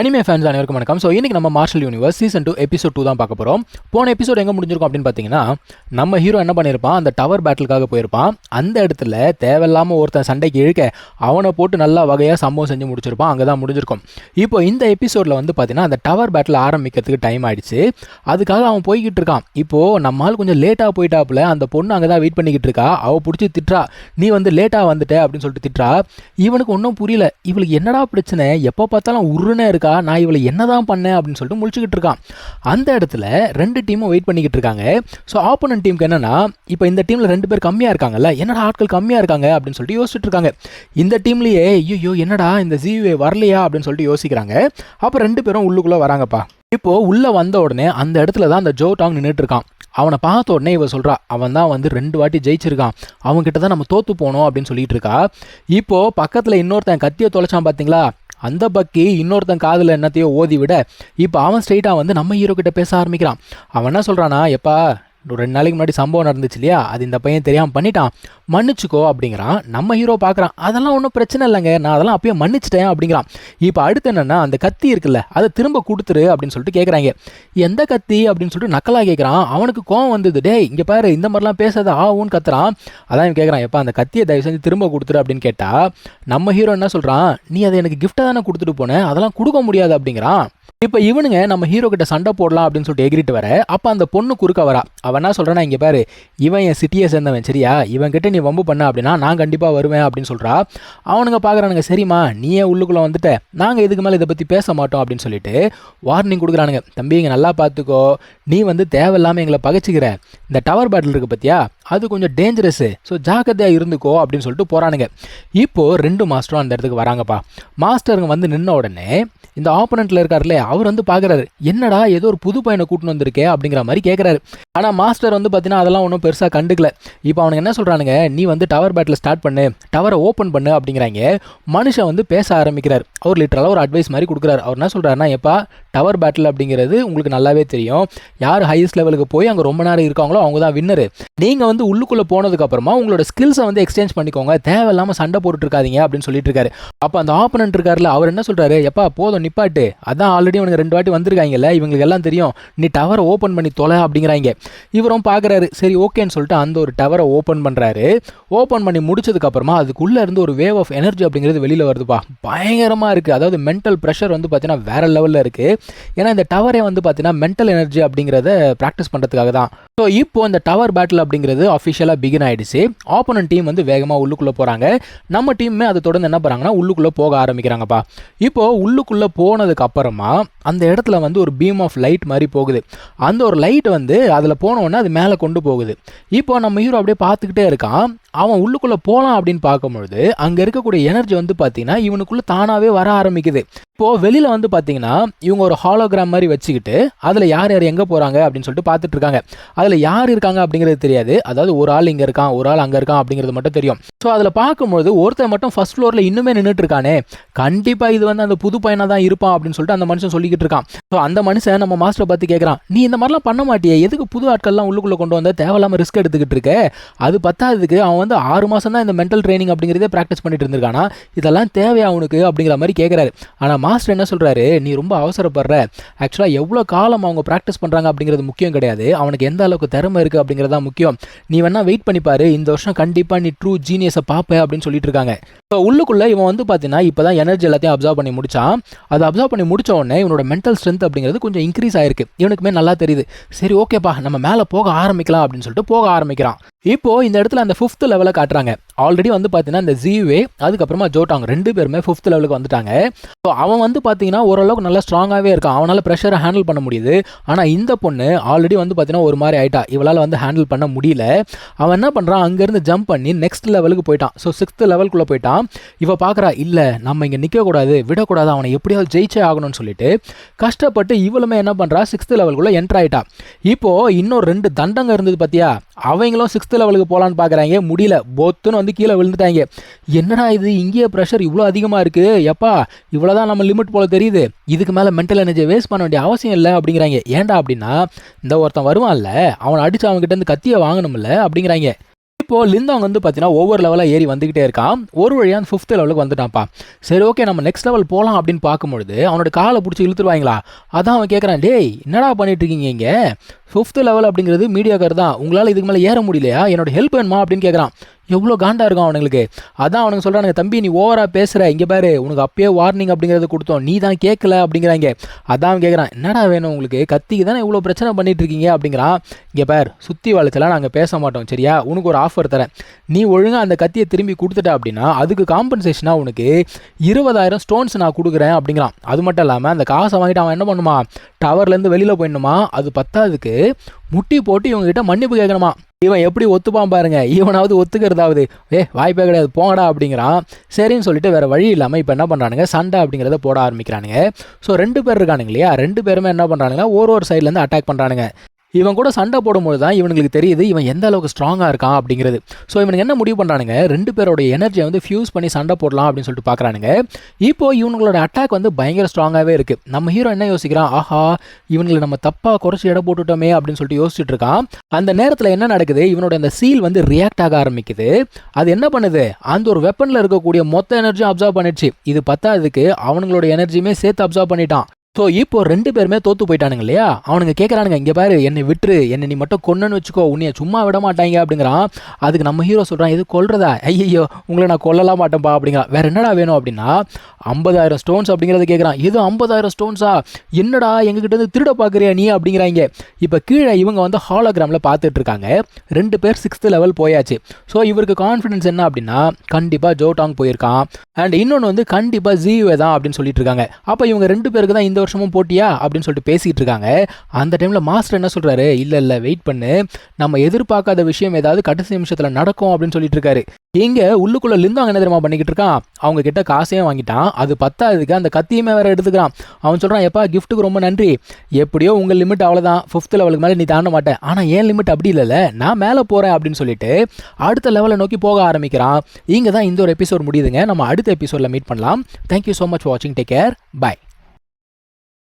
Anime fans அனைவருக்கும் வணக்கம். So இன்றைக்கி நம்ம மார்ஷல் யூனிவர்ஸ் சீசன் 2 எபிசோட் 2 தான் பார்க்க போகிறோம். போன எபிசோட் எங்கே முடிஞ்சிருக்கும் அப்படின்னு பார்த்தீங்கன்னா, நம்ம ஹீரோ என்ன பண்ணியிருப்பான், அந்த டவர் பேட்டிலுக்காக போயிருப்பான். அந்த இடத்துல தேவையில்லாமல் ஒருத்தன் சண்டைக்கு இழுக்க அவனை போட்டு நல்லா வகையாக சம்பவம் செஞ்சு முடிச்சிருப்பான். அங்கே தான் முடிஞ்சிருக்கும். இப்போ இந்த எபிசோடில் வந்து பார்த்தீங்கன்னா, அந்த டவர் பேட்டில் ஆரம்பிக்கிறதுக்கு டைம் ஆயிடுச்சு. அதுக்காக அவன் போய்கிட்டு இருக்கான். இப்போது நம்மளால் கொஞ்சம் லேட்டாக போயிட்டாப்புல, அந்த பொண்ணு அங்கே தான் வெயிட் பண்ணிக்கிட்டு இருக்கா. அவள் பிடிச்சி திட்டுறா, நீ வந்து லேட்டாக வந்துட்ட அப்படின்னு சொல்லிட்டு திட்டுறா. இவனுக்கு ஒன்றும் புரியல, இவளுக்கு என்னடா பிரச்சனை, எப்போ பார்த்தாலும் உருன்னே இருக்கா, நான் இவளை என்னதான் பண்ணேன் அப்படின்னு சொல்லிட்டு முழிச்சுக்கிட்டு இருக்கான். அந்த இடத்துல ரெண்டு டீமும் வெயிட் பண்ணிக்கிட்டு இருக்காங்க. ஸோ ஆப்போனன்ட் டீமுக்கு என்னன்னா, இப்போ இந்த டீமில் 2 பேர் கம்மியாக இருக்காங்கல்ல, என்னடா ஆட்கள் கம்மியாக இருக்காங்க அப்படின்னு சொல்லிட்டு யோசிச்சுட்டு இருக்காங்க. இந்த டீம்லேயே ஐயோ என்னடா இந்த ஜியூஏ வரலையா அப்படின்னு சொல்லிட்டு யோசிக்கிறாங்க. அப்போ 2 பேரும் உள்ளுக்குள்ளே வராங்கப்பா. இப்போது உள்ளே வந்த உடனே அந்த இடத்துல தான் அந்த ஜோ டாங் நின்றுட்டு இருக்கான். அவனை பார்த்த உடனே இவ சொல்கிறா, அவன் தான் வந்து 2 வாட்டி ஜெயிச்சிருக்கான், அவன்கிட்ட தான் நம்ம தோற்று போனோம் அப்படின்னு சொல்லிட்டு இருக்கா. இப்போது பக்கத்தில் இன்னொருத்தன் கத்தியை தொலைச்சான் பார்த்தீங்களா, அந்த பக்கி இன்னொருத்தன் காதில் என்னத்தையோ ஓதி விட இப்போ அவன் ஸ்ட்ரெயிட்டாக வந்து நம்ம ஹீரோ கிட்ட பேச ஆரம்பிக்கிறான். அவன் என்ன சொல்கிறானா, எப்பா 2 நாளைக்கு முன்னாடி சம்பவம் நடந்துச்சு இல்லையா, அது இந்த பையன் தெரியாமல் பண்ணிட்டான், மன்னிச்சுக்கோ அப்படிங்கிறான். நம்ம ஹீரோ பார்க்குறான், அதெல்லாம் ஒன்றும் பிரச்சனை இல்லைங்க, நான் அதெல்லாம் அப்பயே மன்னிச்சிட்டேன் அப்படிங்கிறான். இப்போ அடுத்து என்னென்னா, அந்த கத்தி இருக்குல்ல அதை திரும்ப கொடுத்துரு அப்படின்னு சொல்லிட்டு கேட்குறாங்க. எந்த கத்தி அப்படின்னு சொல்லிட்டு நக்கலாக கேட்குறான். அவனுக்கு கோவம் வந்தது, டே இங்கே பாரு இந்த மாதிரிலாம் பேசாத ஆவுன்னு கத்துறான். அதான் கேட்குறான், எப்பா அந்த கத்தியை தயவு செஞ்சு திரும்ப கொடுத்துரு அப்படின்னு கேட்டால் நம்ம ஹீரோ என்ன சொல்கிறான், நீ அதை எனக்கு கிஃப்டாக தானே கொடுத்துட்டு போனேன், அதெல்லாம் கொடுக்க முடியாது அப்படிங்கிறான். இப்போ இவனுங்க நம்ம ஹீரோ கிட்ட சண்டை போடலாம் அப்படின்னு சொல்லிட்டு எகிரிட்டு வர, அப்போ அந்த பொண்ணு குறுக்க வரா. அவன் என்ன சொல்கிறானா, இங்கே பாரு இவன் என் சிட்டியை சேர்ந்தவன் சரியா, இவன் கிட்ட நீ வம்பு பண்ண அப்படின்னா நான் கண்டிப்பாக வருவேன் அப்படின்னு சொல்கிறா. அவனுங்க பார்க்குறானுங்க, சரிம்மா நீயே உள்ளுக்குள்ளே வந்துட்ட, நாங்கள் இதுக்கு மேலே இதை பற்றி பேச மாட்டோம் அப்படின்னு சொல்லிட்டு வார்னிங் கொடுக்குறானுங்க. தம்பி இங்கே நல்லா பார்த்துக்கோ, நீ வந்து தேவையில்லாமல் எங்களை பகைச்சிக்கிற, இந்த டவர் பேட்டில் இருக்குது பார்த்தியா அது கொஞ்சம் டேஞ்சரஸு, ஸோ ஜாக்கிரதையாக இருந்துக்கோ அப்படின்னு சொல்லிட்டு போகிறானுங்க. இப்போது 2 மாஸ்டரும் அந்த இடத்துக்கு வராங்கப்பா. மாஸ்டருங்க வந்து நின்ன உடனே இந்த ஆப்போனண்ட்டில் இருக்கார்லே அவர் வந்து பார்க்குறாரு, என்னடா ஏதோ ஒரு புது பையனை கூட்டின்னு வந்திருக்கே அப்படிங்கிற மாதிரி கேட்குறாரு. ஆனால் மாஸ்டர் வந்து பார்த்தீங்கன்னா அதெல்லாம் ஒன்றும் பெருசாக கண்டுக்கல. இப்போ அவனுக்கு என்ன சொல்கிறானுங்க, நீ வந்து டவர் பேட்டில் ஸ்டார்ட் பண்ணு, டவரை ஓப்பன் பண்ணு அப்படிங்கிறாங்க. மனுஷன் வந்து பேச ஆரம்பிக்கிறார். அவர் லிட்டரலாக ஒரு அட்வைஸ் மாதிரி கொடுக்குறாரு. அவர் என்ன சொல்கிறாருன்னா, எப்பா டவர் பேட்டில் அப்படிங்கிறது உங்களுக்கு நல்லாவே தெரியும், யார் ஹையஸ்ட் லெவலுக்கு போய் அங்கே ரொம்ப நேரம் இருக்காங்களோ அவங்க தான் வின்னரு. நீங்கள் வந்து உள்ளுக்குள்ளே போனதுக்கப்புறமா உங்களோட ஸ்கில்ஸை வந்து எக்ஸ்சேஞ்ச் பண்ணிக்கோங்க, தேவையில்லாமல் சண்டை போட்டுட்டு இருக்காதீங்க அப்படின்னு சொல்லிட்டு இருக்காரு. அப்போ அந்த ஆப்போனன்ட் இருக்கார்ல அவர் என்ன சொல்கிறாரு, எப்பா போதும் நிப்பாட்டு, அதான் ஆல்ரெடி அவனுக்கு 2 வாட்டி வந்திருக்காங்கல்ல, இவங்களுக்கு எல்லாம் தெரியும், நீ டவரை ஓப்பன் பண்ணி தொலை அப்படிங்கிறாங்க. இவரும் பார்க்குறாரு, சரி ஓகேன்னு சொல்லிட்டு அந்த ஒரு டவரை ஓப்பன் பண்ணுறாரு. ஓப்பன் பண்ணி முடிச்சதுக்கப்புறமா அதுக்குள்ளே இருந்து ஒரு வேவ் ஆஃப் எனர்ஜி அப்படிங்கிறது வெளியில் வருதுப்பா. பயங்கரமாக இருக்குது. அதாவது மென்டல் ப்ரெஷர் வந்து பார்த்தீங்கன்னா வேறு லெவலில் இருக்குது. ஏன்னா இந்த டவரே வந்து பார்த்தீங்கன்னா மென்டல் எனர்ஜி அப்படிங்கிறத ப்ராக்டிஸ் பண்ணுறதுக்காக தான். ஸோ இப்போ இந்த டவர் பேட்டில் அப்படிங்கிறது அஃபிஷியலாக பிகின் ஆகிடுச்சு. ஆப்போனன்ட் டீம் வந்து வேகமாக உள்ளுக்குள்ளே போகிறாங்க. நம்ம டீமே அதை தொடர்ந்து என்ன பண்ணுறாங்கன்னா உள்ளுக்குள்ளே போக ஆரம்பிக்கிறாங்கப்பா. இப்போது உள்ளுக்குள்ளே போனதுக்கு அப்புறமா அந்த இடத்துல வந்து ஒரு பீம் ஆஃப் லைட் மாதிரி போகுது. அந்த ஒரு லைட் வந்து அதில் போனோடனே அது மேலே கொண்டு போகுது. இப்போ நம்ம ஹீரோ அப்படியே பார்த்துக்கிட்டே இருக்கான். அவன் உள்ளுக்குள்ளே போகலாம் அப்படின்னு பார்க்கும்பொழுது அங்கே இருக்கக்கூடிய எனர்ஜி வந்து பார்த்தீங்கன்னா இவனுக்குள்ளே தானாகவே வர ஆரம்பிக்குது. இப்போது வெளியில் வந்து பார்த்தீங்கன்னா இவங்க ஒரு ஹாலோகிராம் மாதிரி வச்சுக்கிட்டு அதில் யார் யார் எங்கே போகிறாங்க அப்படின்னு சொல்லிட்டு பார்த்துட்டு இருக்காங்க. அதில் யார் இருக்காங்க அப்படிங்கிறது தெரியாது. அதாவது ஒரு ஆள் இங்கே இருக்கான், ஒரு ஆள் அங்கே இருக்கான் அப்படிங்கிறது மட்டும் தெரியும். ஸோ அதில் பார்க்கும்போது ஒருத்தர் மட்டும் ஃபர்ஸ்ட் ஃப்ளோரில் இன்னுமே நின்றுட்டு இருக்கானே, கண்டிப்பாக இது வந்து அந்த புது பையனாக தான் இருப்பான் அப்படின்னு சொல்லிட்டு அந்த மனுஷன் சொல்லிக்கிட்டு இருக்கான். ஸோ அந்த மனுஷன் நம்ம மாஸ்டரை பார்த்து கேட்குறான், நீ இந்த மாதிரிலாம் பண்ண மாட்டியே, எதுக்கு புது ஆட்கள்லாம் உள்ளுக்குள்ளே கொண்டு வந்த, தேவையில்லாமல் ரிஸ்க் எடுத்துக்கிட்டு இருக்க, அது பத்தாததுக்கு அவன் வந்து 6 மாதம் தான் இந்த மென்டல் ட்ரைனிங் அப்படிங்கிறதே ப்ராக்டிஸ் பண்ணிட்டு இருந்திருக்கானா, இதெல்லாம் தேவையா அவனுக்கு அப்படிங்கிற மாதிரி கேட்குறாரு. ஆனால் மாஸ்டர் என்ன சொல்கிறாரு, நீ ரொம்ப அவசரப்படுற, ஆக்சுவலாக எவ்வளோ காலம் அவங்க ப்ராக்டிஸ் பண்ணுறாங்க அப்படிங்கிறது முக்கியம் கிடையாது, அவனுக்கு எந்த அளவுக்கு திறமை இருக்குது அப்படிங்கிறது தான் முக்கியம். நீ வேணா வெயிட் பண்ணிப்பாரு, இந்த வருஷம் கண்டிப்பாக நீ ட்ரூ ஜீனியஸை பார்ப்ப அப்படின்னு சொல்லிட்டு இருக்காங்க. ஸோ உள்ளுக்குள்ளே இவன் வந்து பார்த்தீங்கன்னா இப்போ தான் எனர்ஜி எல்லாத்தையும் அப்சர்வ் பண்ணி முடிச்சான். அதை அப்சர்வ் பண்ணி முடிச்ச உடனே இவனோட மென்டல் ஸ்ட்ரென்த் அப்படிங்கிறது கொஞ்சம் இன்க்ரீஸ் ஆயிருக்கு. இவனுக்குமே நல்லா தெரியுது. சரி ஓகேப்பா நம்ம மேலே போக ஆரம்பிக்கலாம் அப்படின்னு சொல்லிட்டு போக ஆரம்பிக்கிறான். இப்போது இந்த இடத்துல அந்த 5th லெவலை காட்டுறாங்க. ஆல்ரெடி வந்து பார்த்தீங்கன்னா இந்த ஜியூவே அதுக்கப்புறமா ஜோட்டாங் 2 பேருமே 5th லெவலுக்கு வந்துட்டாங்க. ஸோ அவன் வந்து பார்த்தீங்கன்னா ஓரளவுக்கு நல்லா ஸ்ட்ராங்காகவே இருக்கான், அவனால் ப்ரெஷரை ஹேண்டில் பண்ண முடியுது. ஆனால் இந்த பொண்ணு ஆல்ரெடி வந்து பார்த்தீங்கன்னா ஒரு மாதிரி ஆயிட்டா, இவளால் வந்து ஹேண்டில் பண்ண முடியல. அவன் என்ன பண்ணுறான், அங்கேருந்து ஜம்ப் பண்ணி நெக்ஸ்ட் லெவலுக்கு போயிட்டான். ஸோ 6th லெவலுக்குள்ளே போயிட்டான். இவ பார்க்குறா, இல்லை நம்ம இங்கே நிற்கக்கூடாது, விடக்கூடாது, அவனை எப்படியாவது ஜெயிச்சே ஆகணும்னு சொல்லிட்டு கஷ்டப்பட்டு இவளுமே என்ன பண்ணுறா, 6th லெவலுக்குள்ளே என்ட்ரு ஆகிட்டா. இப்போது இன்னும் 2 தண்டங்க இருந்தது பார்த்தியா, அவங்களும் 6th லெவலுக்கு போகலான்னு பார்க்குறாங்க, முடியல, பொத்துன்னு வந்து கீழே விழுந்துட்டாங்க. என்னடா இது இங்கேயே ப்ரெஷர் இவ்வளோ அதிகமாக இருக்குது, எப்பா இவ்வளோதான் நம்ம லிமிட் போல் தெரியுது, இதுக்கு மேலே மென்டல் எனர்ஜியை வேஸ்ட் பண்ண வேண்டிய அவசியம் இல்லை அப்படிங்கிறாங்க. ஏன்டா அப்படின்னா இந்த ஒருத்தன் வருவான்ல, அவனை அடித்து அவங்ககிட்ட இருந்து கத்தியை வாங்கணும்ல அப்படிங்கிறாங்க. இப்போ லிந்தாங் வந்து பார்த்தீங்கன்னா ஒவ்வொரு லெவலாக ஏறி வந்துகிட்டே இருக்கான். ஒரு வழியாக அந்த 5th லெவலுக்கு வந்துட்டான்ப்பா. சரி ஓகே நம்ம நெக்ஸ்ட் லெவல் போகலாம் அப்படின்னு பார்க்கும்பொழுது அவனோட காலை பிடிச்சி இழுத்துருவாங்களா. அதான் அவன் கேட்குறான், டேய் என்னடா பண்ணிட்டு இருக்கீங்க இங்கே, 5th லெவல் அப்படிங்கிறது மீடியாக்கார் தான், உங்களால் இதுக்கு மேலே ஏற முடியலையா, என்னோட ஹெல்ப் வேணுமா அப்படின்னு கேட்குறான். எவ்வளோ காண்டா இருக்கும் அவனுங்களுக்கு. அதான் அவனுக்கு சொல்கிறானுங்க, தம்பி நீ ஓவராக பேசுகிற, இங்கே பாரு உனக்கு அப்பயே வார்னிங் அப்படிங்கிறத கொடுத்தோம், நீ தான் கேட்கல அப்படிங்கிறாங்க. அதான் அவன் கேட்குறான், என்னடா வேணும் உங்களுக்கு, கத்திக்கு தானே இவ்வளோ பிரச்சனை பண்ணிட்டு இருக்கீங்க அப்படிங்கிறான். இங்கே பார் சுற்றி வளர்த்தலாம் நாங்கள் பேச மாட்டோம் சரியா, உனக்கு ஒரு ஆஃபர் தரேன், நீ ஒழுங்காக அந்த கத்தியை திரும்பி கொடுத்துட்ட அப்படின்னா அதுக்கு காம்பன்சேஷனாக உனக்கு 20,000 ஸ்டோன்ஸ் நான் கொடுக்குறேன் அப்படிங்கிறான். அது மட்டும் இல்லாமல் அந்த காசை வாங்கிட்டு அவன் என்ன பண்ணுமா, டவர்லேருந்து வெளியில் போயிடணுமா, அது பத்தாதுக்கு முட்டி போட்டு இவங்ககிட்ட மன்னிப்பு கேட்கணுமா. இவன் எப்படி ஒத்துப்பான் பாருங்க, இவனாவது ஒத்துக்கிறதாவது, வாய்ப்பே கிடையாது போங்கடா அப்படிங்கிறான். சரின்னு சொல்லிட்டு வேற வழி இல்லாமல் இப்போ என்ன பண்ணுறானுங்க, சண்டை அப்படிங்கிறத போட ஆரம்பிக்கிறானுங்க. ஸோ 2 பேர் இருக்கானுங்க இல்லையா, 2 பேருமே என்ன பண்ணுறானுங்க, ஒரு சைட்லேருந்து அட்டாக் பண்ணுறானுங்க. இவன் கூட சண்டை போடும்போது தான் இவனுங்களுக்கு தெரியுது இவன் எந்த அளவுக்கு ஸ்ட்ராங்காக இருக்கான் அப்படிங்கிறது. ஸோ இவனுக்கு என்ன முடிவு பண்ணுறானுங்க, 2 பேரோட எனர்ஜியை வந்து ஃபியூஸ் பண்ணி சண்டை போடலாம் அப்படின்னு சொல்லிட்டு பார்க்குறானுங்க. இப்போ இவங்களோட அட்டாக் வந்து பயங்கர ஸ்ட்ராங்காகவே இருக்குது. நம்ம ஹீரோ என்ன யோசிக்கிறான், ஆஹா இவங்களை நம்ம தப்பாக குறைச்சி எடை போட்டுட்டோமே அப்படின்னு சொல்லிட்டு யோசிச்சுட்டு இருக்கான். அந்த நேரத்தில் என்ன நடக்குது, இவனோட அந்த சீல் வந்து ரியாக்ட் ஆக ஆரம்பிக்குது. அது என்ன பண்ணுது, அந்த ஒரு வெப்பனில் இருக்கக்கூடிய மொத்த எனர்ஜியும் அப்சர்வ் பண்ணிடுச்சு. இது பத்தாததுக்கு அவங்களோட எனர்ஜியுமே சேர்த்து அப்சர்வ் பண்ணிட்டான். ஸோ இப்போ 2 பேருமே தோற்று போயிட்டானுங்க இல்லையா. அவனுங்க கேட்குறானுங்க, இங்கே பாரு என்னை விட்டுரு, என்னை நீ மட்டும் கொன்னன்னு வச்சுக்கோ, உன்னைய சும்மா விட மாட்டாங்க அப்படிங்கிறான். அதுக்கு நம்ம ஹீரோ சொல்கிறான், இது கொல்றதா, ஐயோ உங்களை நான் கொல்லலாம் மாட்டேன்ப்பா அப்படிங்கிறான். வேறு என்னடா வேணும் அப்படின்னா 50,000 ஸ்டோன்ஸ் அப்படிங்கிறத கேட்குறான். இது 50,000 ஸ்டோன்ஸா, என்னடா எங்ககிட்ட இருந்து திருட பார்க்குறியா நீ அப்படிங்கிறாங்க. இப்போ கீழே இவங்க வந்து ஹாலோகிராமில் பார்த்துட்டு இருக்காங்க. 2 பேர் 6th லெவல் போயாச்சு. ஸோ இவருக்கு கான்ஃபிடன்ஸ் என்ன அப்படின்னா கண்டிப்பாக ஜோடாங் போயிருக்கான், அண்ட் இன்னொன்று வந்து கண்டிப்பாக ஜியூவே தான் அப்படின்னு சொல்லிட்டு இருக்காங்க. அப்போ இவங்க 2 பேருக்கு தான் இந்த வருஷமும் போட்டியா அப்படின்னு சொல்லிட்டு பேசிட்டு இருக்காங்க. அந்த டைம்ல மாஸ்டர் என்ன சொல்றாரு, இல்ல வெயிட் பண்ணு, நம்ம எதிர்பார்க்காத விஷயம் ஏதாவது கடைசி நிமிஷத்துல நடக்கும் அப்படின்னு சொல்லிட்டு இருக்காரு. இங்க உள்ளுக்குள்ள லிந்தாங் என்ன தெரியுமா பண்ணிக்கிட்டு இருக்கான், அவங்க கிட்ட காசையும் வாங்கிட்டான், அது பத்தாததுக்கு அந்த கத்தியுமே வேற எடுத்துக்கிறான். அவன் சொல்றான், எப்பா கிஃப்ட்டுக்கு ரொம்ப நன்றி, எப்படியோ உங்க லிமிட் அவ்வளவுதான், 5th லெவலுக்கு மேல நீ தாண்ட மாட்டேன், ஆனா ஏன் லிமிட் அப்படி இல்லைல்ல, நான் மேலே போறேன் அப்படின்னு சொல்லிட்டு அடுத்த லெவலை நோக்கி போக ஆரம்பிக்கிறான். இங்க தான் இந்த ஒரு எபிசோட் முடியுதுங்க. நம்ம அடுத்த எபிசோட்ல மீட் பண்ணலாம். தேங்க்யூ ஸோ மச் ஃபார் வாட்சிங், டேக் கேர், பை.